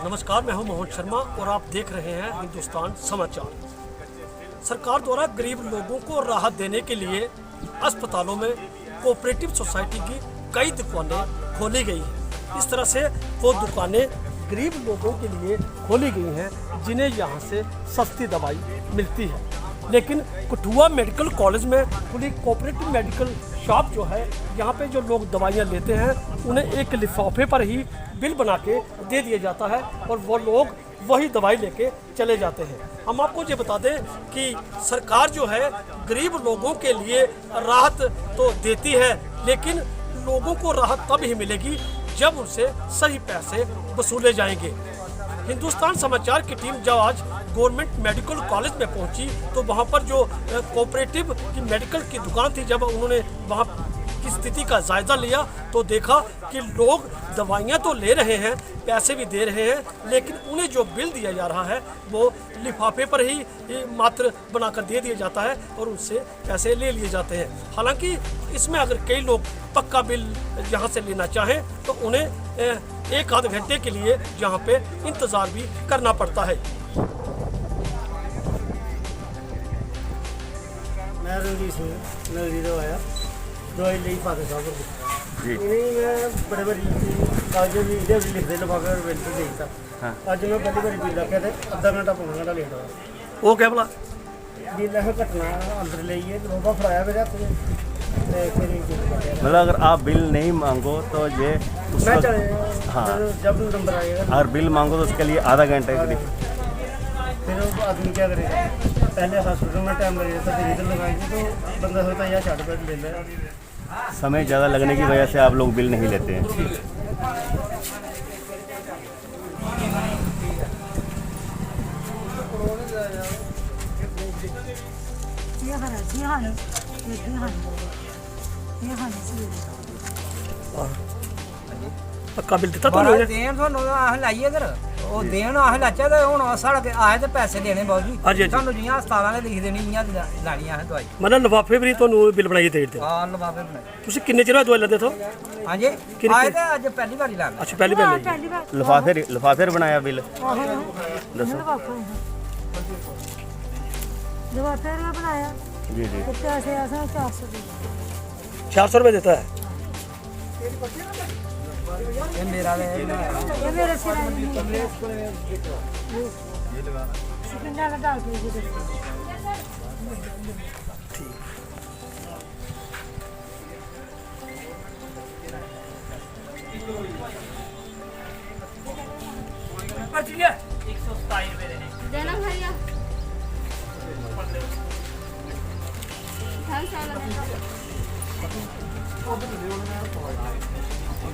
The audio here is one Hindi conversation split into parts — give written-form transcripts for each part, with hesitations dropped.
नमस्कार, मैं हूं मोहन शर्मा और आप देख रहे हैं हिंदुस्तान समाचार। सरकार द्वारा गरीब लोगों को राहत देने के लिए अस्पतालों में कोऑपरेटिव सोसाइटी की कई दुकानें खोली गई हैं। इस तरह से वो दुकानें गरीब लोगों के लिए खोली गई हैं जिन्हें यहाँ से सस्ती दवाई मिलती है। लेकिन कठुआ मेडिकल कॉलेज में खुली कोऑपरेटिव मेडिकल शॉप जो है, यहाँ पे जो लोग दवाइयाँ लेते हैं उन्हें एक लिफाफे पर ही बिल बना के दे दिया जाता है और वो लोग वही दवाई लेके चले जाते हैं। हम आपको ये बता दें कि सरकार जो है गरीब लोगों के लिए राहत तो देती है, लेकिन लोगों को राहत तब ही मिलेगी जब उनसे सही पैसे वसूले जाएंगे। हिंदुस्तान समाचार की टीम जब आज गवर्नमेंट मेडिकल कॉलेज में पहुंची तो वहां पर जो कोऑपरेटिव की मेडिकल की दुकान थी, जब उन्होंने वहां की स्थिति का जायजा लिया तो देखा कि लोग दवाइयां तो ले रहे हैं, पैसे भी दे रहे हैं, लेकिन उन्हें जो बिल दिया जा रहा है वो लिफाफे पर ही मात्र बनाकर दे दिया जाता है और उनसे पैसे ले लिए जाते हैं। हालांकि इसमें अगर कई लोग पक्का बिल यहाँ से लेना चाहें तो उन्हें एक आध घंटे के लिए यहाँ पे इंतज़ार भी करना पड़ता है। मैं रंजीत सिंह नगरी तो आया दवाई ली फादर साहब जी। मैं बड़े बड़ी कागज लिखते लिफाफे बिल से देखता। अज मैं पहली बारी बिल आख्या अद्धा घंटा पौना घंटा लेट हुआ। वो क्या बोला बिल अस घटना अंदर लेइए लोहा फड़ाया मेरे हथ में। मतलब अगर आप बिल नहीं मांगो तो ये मैं चले हाँ। जब नंबर आएगा अगर बिल मांगो तो उसके लिए आधा घंटे के लिए फिर वो आदमी क्या करेगा। पहले हॉस्पिटल में टाइम लगेगा तो फिर इधर लगाएंगे तो बंदा सोचता या छाट पेट ले लेगा। समय ज़्यादा लगने की वजह से आप लोग बिल नहीं लेते हैं। पक्का बिल देता तो बड़ा देन ਤੁਹਾਨੂੰ ਆਹ ਲਾਈਏ ਇਧਰ ਉਹ ਦੇਣ ਆਹ ਲਾਚਾ ਤੇ ਹੁਣ ਸਾਡਾ ਕੇ ਆਏ ਤੇ ਪੈਸੇ ਦੇਣੇ ਬਾਬੂ ਹਾਂਜੀ, ਜੀ ਹਾਂਜੀ। ਤੁਹਾਨੂੰ ਜੀਆਂ ਹਸਪਤਾਲਾਂ ਦੇ ਲਿਖ ਦੇਣੀ ਜੀਆਂ ਲਾਣੀਆਂ ਹੈ ਦਵਾਈ मतलब लिफाफे भी ਤੁਹਾਨੂੰ ਬਿਲ ਬਣਾਈਏ ਦੇ ਦਿੱਤੇ। ਹਾਂ ਲਵਾਵੇ ਬਣਾਏ ਤੁਸੀਂ ਕਿੰਨੇ ਚਿਰ ਹੋਇਆ ਦਵਾਈ ਲੈਂਦੇ ਤੋਂ? ਹਾਂਜੀ ਕਿਹੜੀ- ਆਏ ਤੇ ਅੱਜ ਪਹਿਲੀ ਵਾਰੀ ਲਾਣਾ ਅੱਛਾ, ਪਹਿਲੀ ਬਿਲ ਲਈ। लिफाफे बनाया बिल दसो लिफाफे में बनाया जी जी। तो पैसे ऐसा 400 रुपये देता है। ਇਹ ਮੇਰਾ ਲੈ ये मेरे सिर सिकंडा का डाल के देना भैया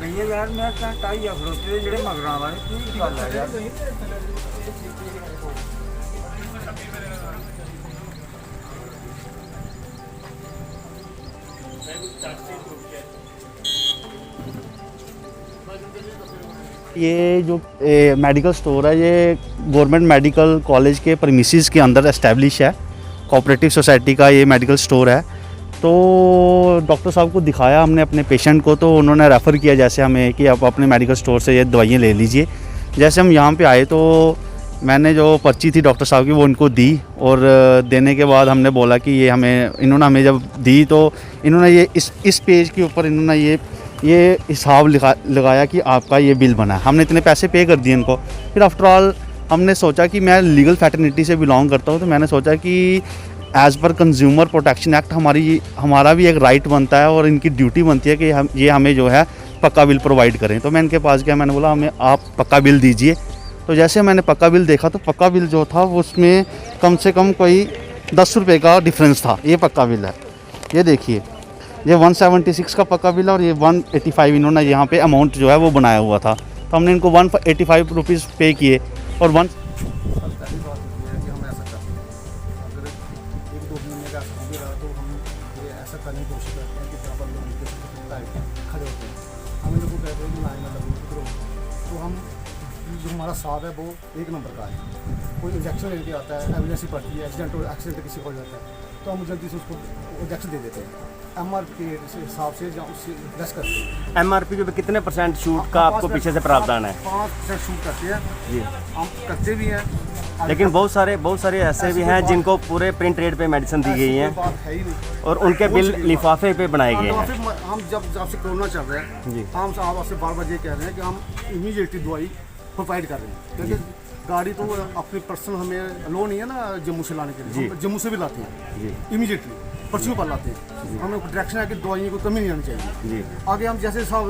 ਗਈਏ ਯਾਰ ਮੈਂ ਤਾਂ ਟਾਈ ਆ ਖੜੋਤੇ ਜਿਹੜੇ ਮਗਰਾਂ ਵਾਲੇ ਕੀ ਗੱਲ ਹੈ ਯਾਰ ये जो मेडिकल स्टोर है ये गवर्नमेंट मेडिकल कॉलेज के प्रीमिसेस के अंदर एस्टेब्लिश है। कोऑपरेटिव सोसाइटी का ये मेडिकल स्टोर है। तो डॉक्टर साहब को दिखाया हमने अपने पेशेंट को, तो उन्होंने रेफ़र किया जैसे हमें कि आप अपने मेडिकल स्टोर से ये दवाइयाँ ले लीजिए। जैसे हम यहाँ पे आए तो मैंने जो पर्ची थी डॉक्टर साहब की वो उनको दी और देने के बाद हमने बोला कि ये इन्होंने हमें जब दी तो इन्होंने ये इस पेज के ऊपर इन्होंने ये हिसाब लगाया कि आपका ये बिल बना है। हमने इतने पैसे पे कर दिए इनको। फिर आफ्टर ऑल हमने सोचा कि मैं लीगल फैटर्निटी से बिलोंग करता हूँ, तो मैंने सोचा कि as per consumer protection act हमारा भी एक राइट बनता है और इनकी ड्यूटी बनती है कि ये हमें जो है पक्का बिल प्रोवाइड करें। तो मैं इनके पास गया, मैंने बोला हमें आप पक्का बिल दीजिए। तो जैसे मैंने पक्का बिल देखा तो पक्का बिल जो था वो उसमें कम से कम कोई 10 रुपये का डिफरेंस था। ये पक्का बिल है, ये देखिए, ये 176 का पक्का बिल है और ये 185 इन्होंने यहाँ पे अमाउंट जो है वो बनाया हुआ था। तो हमने इनको 185 रुपीज़ पे किए और करने की कोशिश करते हैं कि जहाँ पर लोग खड़े होते हैं हम इन लोगों को कहते हैं कि लाइन में लगो तो हम जो हमारा साथ है वो एक नंबर का है। कोई इंजेक्शन लेके आता है, एमरजेंसी पड़ती है, एक्सीडेंट किसी को हो जाता है तो हम जल्दी से उसको इंजेक्शन दे देते हैं। MRP के हिसाब से या उससे लेस करते हैं। MRP के पे कितने % छूट का आपको पीछे से प्रावधान है? 5% छूट करते हैं जी। हम करते भी हैं। लेकिन बहुत सारे ऐसे भी हैं जिनको पूरे प्रिंट रेट पे मेडिसिन दी गई ऐसी हैं कोई बात है ही नहीं। और उनके बिल लिफाफे पे बनाए गए हम हैं। हम जब से कोरोना चल रहा है जी। हम आपसे बार बार ये कह रहे हैं कि हम इमीडिएटली दवाई प्रोवाइड कर रहे हैं, क्योंकि गाड़ी तो अपनी पर्सनल हमें लो नहीं है ना जम्मू से लाने के लिए। हम जम्मू से भी लाते हैं जी इमीडिएटली, पर्चियों पर लाते हैं। हमें डायरेक्शन है कि दवाइयों को कमी नहीं आनी चाहिए। जी। आगे हम जैसे साहब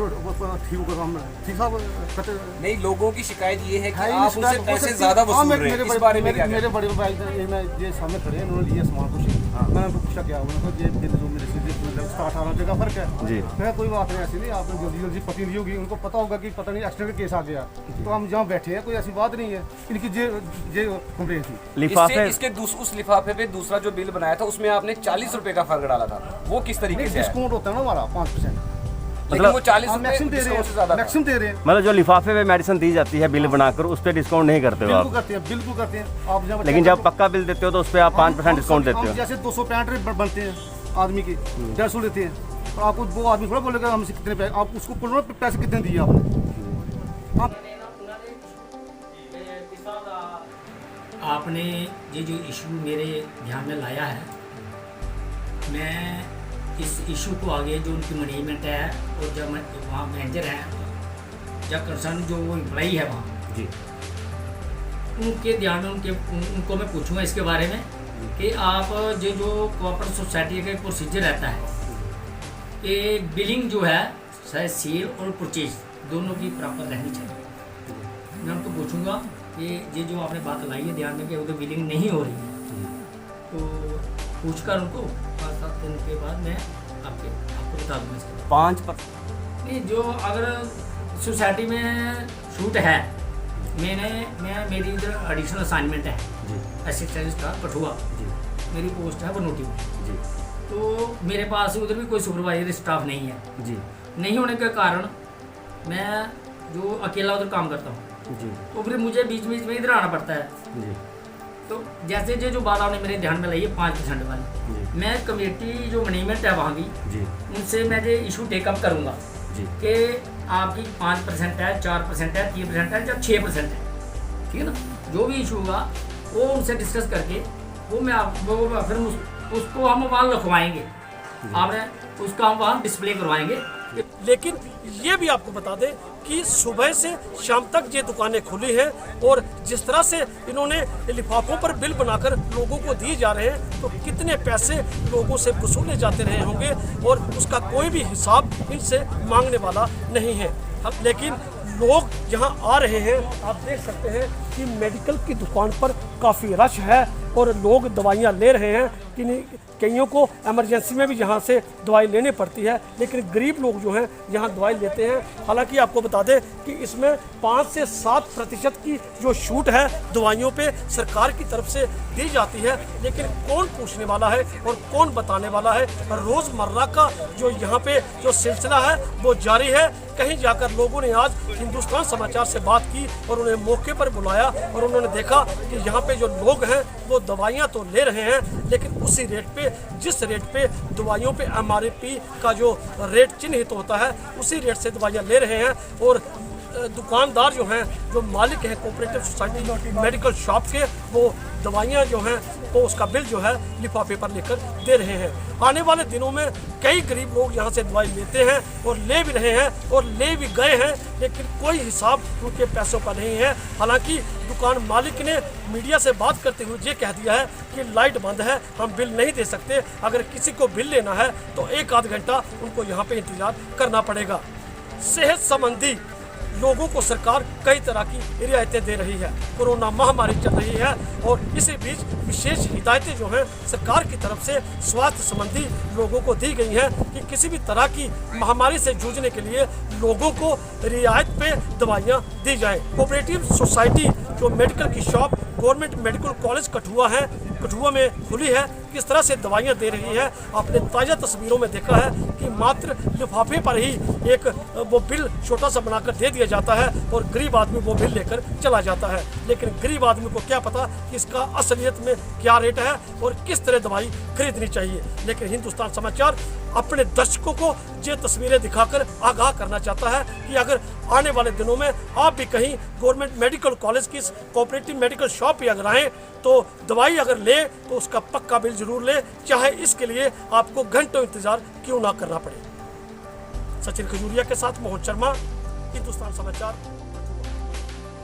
ठीक होगा हम ठीक साहब कहते नहीं, लोगों की शिकायत ये है कि है ही आप नहीं, उनसे शिकायत पैसे हो ज्यादा सकती है। हाँ, वसूल रहे हैं। इस बारे में क्या मेरे बड़े भाई ये मैं ये सामने खड़े हैं, उन्होंने लिया सामान कुछ। मैंने उनको पूछा क्या हुआ, उन्होंने कहा ये बिल जो मेरे से 17-18 जगह फर्क है। जी। मैं कोई बात नहीं, ऐसी नहीं, आपने जल्दी पकड़ी ली होगी, उनको पता होगा कि पता नहीं एक्सीडेंट का केस आ गया, तो हम जहाँ बैठे हैं कोई ऐसी बात नहीं है। इनकी ये कंप्लेंट थी। लिफाफे इसके उस लिफाफे पे दूसरा जो बिल बनाया था उसमें आपने 40 रुपए का फर्क डाला था। वो किस तरीके से है? डिस्काउंट होता है ना हमारा 5%। लेकिन वो 40 हम रुपए मैक्सिमम दे रहे डिस्काउंट से ज्यादा हैं, था। मैक्सिमम दे रहे हैं। मतलब जो लिफाफे में मेडिसिन दी जाती है बिल बनाकर उस पर डिस्काउंट नहीं करते हो बिल्कुल आप? करते हैं, बिल्कुल करते हैं। आप जब लेकिन जब पक्का बिल देते हो तो उस पर आप 5% डिस्काउंट देते हम हो। जैसे 265 बनते हैं आदमी के 150 लेते हैं, तो आपको वो आदमी थोड़ा बोलेगा हमसे कितने पैसे, आप उसको बोलो पैसे कितने दिए आपने। आप आपने ये जो इशू मेरे ध्यान में लाया है, मैं इस इशू को आगे जो उनकी मैनेजमेंट है और जब वहाँ मैनेजर है या कंसर्न जो वो एम्प्लॉई है वहाँ जी। उनके ध्यान में उनको मैं पूछूंगा इसके बारे में कि आप जो कोऑपरेटिव सोसाइटी का प्रोसीजर रहता है कि बिलिंग जो है चाहे सेल और परचेज दोनों की प्रॉपर रहनी चाहिए। मैं उनको पूछूंगा कि ये जो आपने बात लाई है ध्यान में कि उधर बिलिंग नहीं हो रही है, तो पूछकर उनको 5-7 दिन के बाद मैं आपको बता दूँगा इसके बाद। 5% नहीं, जो अगर सोसाइटी में छूट है, मेरी इधर एडिशनल असाइनमेंट है असिस्टेंट स्टाफ कठुआ, मेरी पोस्ट है बनोटी में जी। तो मेरे पास उधर भी कोई सुपरवाइजर स्टाफ नहीं है। जी। नहीं होने के कारण मैं जो अकेला उधर काम करता हूँ, जी। तो फिर मुझे बीच बीच में इधर आना पड़ता है। जी। तो जैसे जो बात आपने मेरे ध्यान में लाई है 5% वाली, जी। मैं कमेटी जो मैनेजमेंट है वहाँ की, जी। उनसे मैं ये इशू टेकअप करूँगा जी। कि आपकी 5% है, 4% है, 3% है या 6% है, ठीक है ना। जो भी इशू होगा वो उनसे डिस्कस करके वो मैं आपको फिर उसको हम वहाँ लिखवाएंगे, आपने उसका हम वहाँ डिस्प्ले करवाएंगे। लेकिन ये भी आपको बता दें कि सुबह से शाम तक ये दुकानें खुली हैं और जिस तरह से इन्होंने लिफाफों पर बिल बनाकर लोगों को दिए जा रहे हैं, तो कितने पैसे लोगों से वसूले जाते रहे होंगे और उसका कोई भी हिसाब इनसे मांगने वाला नहीं है। लेकिन लोग यहाँ आ रहे हैं, आप देख सकते हैं कि मेडिकल की दुकान पर काफ़ी रश है और लोग दवाइयाँ ले रहे हैं। कईयों को इमरजेंसी में भी यहाँ से दवाई लेनी पड़ती है, लेकिन गरीब लोग जो हैं यहाँ दवाई लेते हैं। हालांकि आपको बता दें कि इसमें 5 से 7% की जो छूट है दवाइयों पे सरकार की तरफ से दी जाती है, लेकिन कौन पूछने वाला है और कौन बताने वाला है। रोज़मर्रा का जो यहाँ पे जो सिलसिला है वो जारी है। कहीं जाकर लोगों ने आज हिंदुस्तान समाचार से बात की और उन्हें मौके पर बुलाया और उन्होंने देखा कि यहाँ पे जो लोग हैं वो दवाइयाँ तो ले रहे हैं, लेकिन उसी रेट पे, जिस रेट पे दवाइयों पे MRP का जो रेट चिन्हित होता है उसी रेट से दवाइयाँ ले रहे हैं। और दुकानदार जो हैं, जो मालिक हैं कोऑपरेटिव सोसाइटी मेडिकल शॉप के, वो दवाइयाँ जो हैं तो उसका बिल जो है लिफाफे पर लेकर दे रहे हैं। आने वाले दिनों में कई गरीब लोग यहाँ से दवाई लेते हैं और ले भी रहे हैं और ले भी गए हैं, लेकिन कोई हिसाब उनके पैसों का नहीं है। हालांकि दुकान मालिक ने मीडिया से बात करते हुए ये कह दिया है कि लाइट बंद है, हम बिल नहीं दे सकते। अगर किसी को बिल लेना है तो 1-8 घंटा उनको यहाँ पे इंतजार करना पड़ेगा। सेहत संबंधी लोगों को सरकार कई तरह की रियायतें दे रही है, कोरोना महामारी चल रही है और इसी बीच विशेष हिदायतें जो हैं सरकार की तरफ से स्वास्थ्य संबंधी लोगों को दी गई हैं कि किसी भी तरह की महामारी से जूझने के लिए लोगों को रियायत पे दवाइयाँ दी जाएं। कोऑपरेटिव सोसाइटी जो मेडिकल की shop government medical college Kathua में खुली है, किस तरह से दवाइयाँ दे रही है। आपने ताज़ा तस्वीरों में देखा है कि मात्र लिफाफे पर ही एक वो बिल छोटा सा बनाकर दे दिया जाता है और गरीब आदमी वो बिल लेकर चला जाता है। लेकिन गरीब आदमी को क्या पता कि इसका असलियत में क्या रेट है और किस तरह दवाई खरीदनी चाहिए। लेकिन हिंदुस्तान समाचार अपने दर्शकों को ये तस्वीरें दिखाकर आगाह करना चाहता है कि अगर आने वाले दिनों में आप भी कहीं गवर्नमेंट मेडिकल कॉलेज की कोऑपरेटिव मेडिकल शॉप पे अगर आएँ तो दवाई अगर ले तो उसका पक्का बिल जरूर ले, चाहे इसके लिए आपको घंटों इंतजार क्यों ना करना पड़े। सचिन खजूरिया के साथ मोहन शर्मा, हिंदुस्तान समाचार।